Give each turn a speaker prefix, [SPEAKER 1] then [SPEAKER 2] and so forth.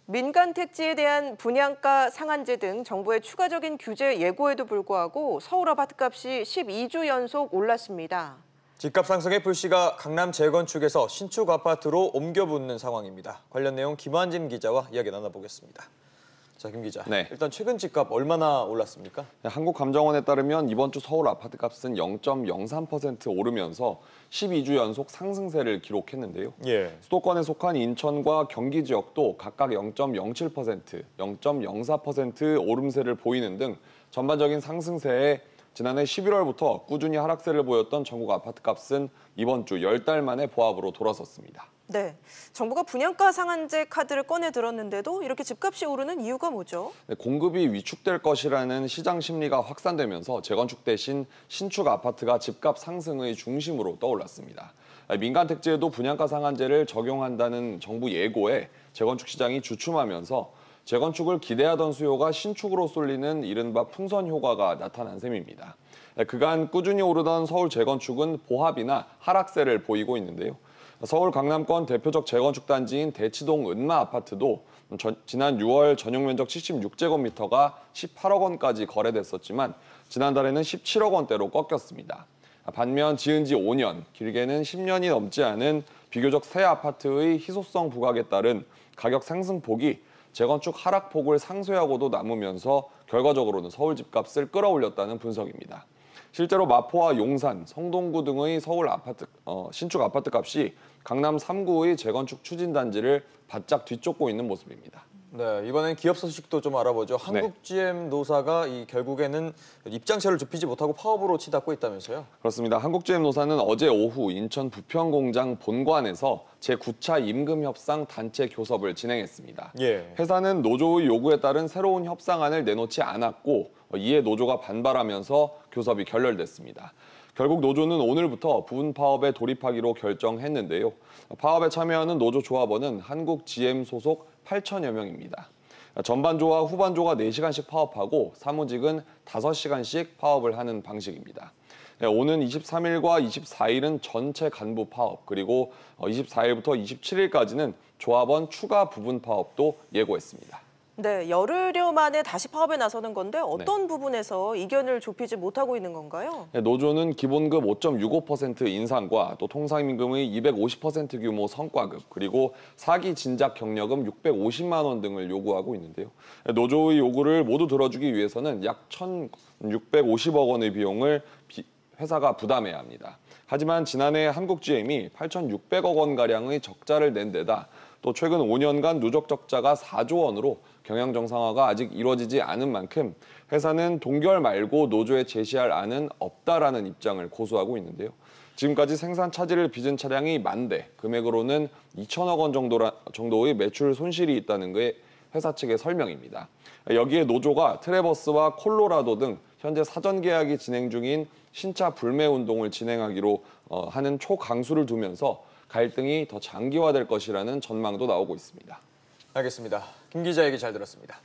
[SPEAKER 1] 민간 택지에 대한 분양가 상한제 등 정부의 추가적인 규제 예고에도 불구하고 서울 아파트값이 12주 연속 올랐습니다.
[SPEAKER 2] 집값 상승의 불씨가 강남 재건축에서 신축 아파트로 옮겨 붙는 상황입니다. 관련 내용 김환진 기자와 이야기 나눠보겠습니다. 자, 김 기자.
[SPEAKER 3] 네.
[SPEAKER 2] 일단 최근 집값 얼마나 올랐습니까?
[SPEAKER 3] 한국감정원에 따르면 이번 주 서울 아파트값은 0.03% 오르면서 12주 연속 상승세를 기록했는데요.
[SPEAKER 2] 예.
[SPEAKER 3] 수도권에 속한 인천과 경기 지역도 각각 0.07%, 0.04% 오름세를 보이는 등 전반적인 상승세에 지난해 11월부터 꾸준히 하락세를 보였던 전국 아파트값은 이번 주 10달 만에 보합으로 돌아섰습니다.
[SPEAKER 1] 네, 정부가 분양가 상한제 카드를 꺼내 들었는데도 이렇게 집값이 오르는 이유가 뭐죠?
[SPEAKER 3] 네, 공급이 위축될 것이라는 시장 심리가 확산되면서 재건축 대신 신축 아파트가 집값 상승의 중심으로 떠올랐습니다. 민간 택지에도 분양가 상한제를 적용한다는 정부 예고에 재건축 시장이 주춤하면서 재건축을 기대하던 수요가 신축으로 쏠리는 이른바 풍선 효과가 나타난 셈입니다. 그간 꾸준히 오르던 서울 재건축은 보합이나 하락세를 보이고 있는데요. 서울 강남권 대표적 재건축 단지인 대치동 은마 아파트도 지난 6월 전용 면적 76제곱미터가 18억 원까지 거래됐었지만 지난달에는 17억 원대로 꺾였습니다. 반면 지은 지 5년, 길게는 10년이 넘지 않은 비교적 새 아파트의 희소성 부각에 따른 가격 상승폭이 재건축 하락폭을 상쇄하고도 남으면서 결과적으로는 서울 집값을 끌어올렸다는 분석입니다. 실제로 마포와 용산, 성동구 등의 서울 신축 아파트 값이 강남 3구의 재건축 추진 단지를 바짝 뒤쫓고 있는 모습입니다.
[SPEAKER 2] 네, 이번엔 기업 소식도 좀 알아보죠. 한국GM노사가 결국에는 입장처를 좁히지 못하고 파업으로 치닫고 있다면서요?
[SPEAKER 3] 그렇습니다. 한국GM노사는 어제 오후 인천 부평공장 본관에서 제9차 임금협상 단체 교섭을 진행했습니다.
[SPEAKER 2] 예.
[SPEAKER 3] 회사는 노조의 요구에 따른 새로운 협상안을 내놓지 않았고 이에 노조가 반발하면서 교섭이 결렬됐습니다. 결국 노조는 오늘부터 부분 파업에 돌입하기로 결정했는데요. 파업에 참여하는 노조 조합원은 한국GM 소속 8천여 명입니다. 전반조와 후반조가 4시간씩 파업하고 사무직은 5시간씩 파업을 하는 방식입니다. 오는 23일과 24일은 전체 간부 파업, 그리고 24일부터 27일까지는 조합원 추가 부분 파업도 예고했습니다.
[SPEAKER 1] 네, 열흘여 만에 다시 파업에 나서는 건데 어떤 부분에서 이견을 좁히지 못하고 있는 건가요?
[SPEAKER 3] 노조는 기본급 5.65% 인상과 또 통상임금의 250% 규모 성과급, 그리고 사기 진작 경력금 650만 원 등을 요구하고 있는데요. 노조의 요구를 모두 들어주기 위해서는 약 1,650억 원의 비용을 회사가 부담해야 합니다. 하지만 지난해 한국GM이 8,600억 원가량의 적자를 낸 데다 또 최근 5년간 누적 적자가 4조 원으로 경영 정상화가 아직 이루어지지 않은 만큼 회사는 동결 말고 노조에 제시할 안은 없다라는 입장을 고수하고 있는데요. 지금까지 생산 차질을 빚은 차량이 10,000대, 금액으로는 2천억 원 정도의 매출 손실이 있다는 게 회사 측의 설명입니다. 여기에 노조가 트레버스와 콜로라도 등 현재 사전 계약이 진행 중인 신차 불매 운동을 진행하기로 하는 초강수를 두면서 갈등이 더 장기화될 것이라는 전망도 나오고 있습니다.
[SPEAKER 2] 알겠습니다. 김 기자 얘기 잘 들었습니다.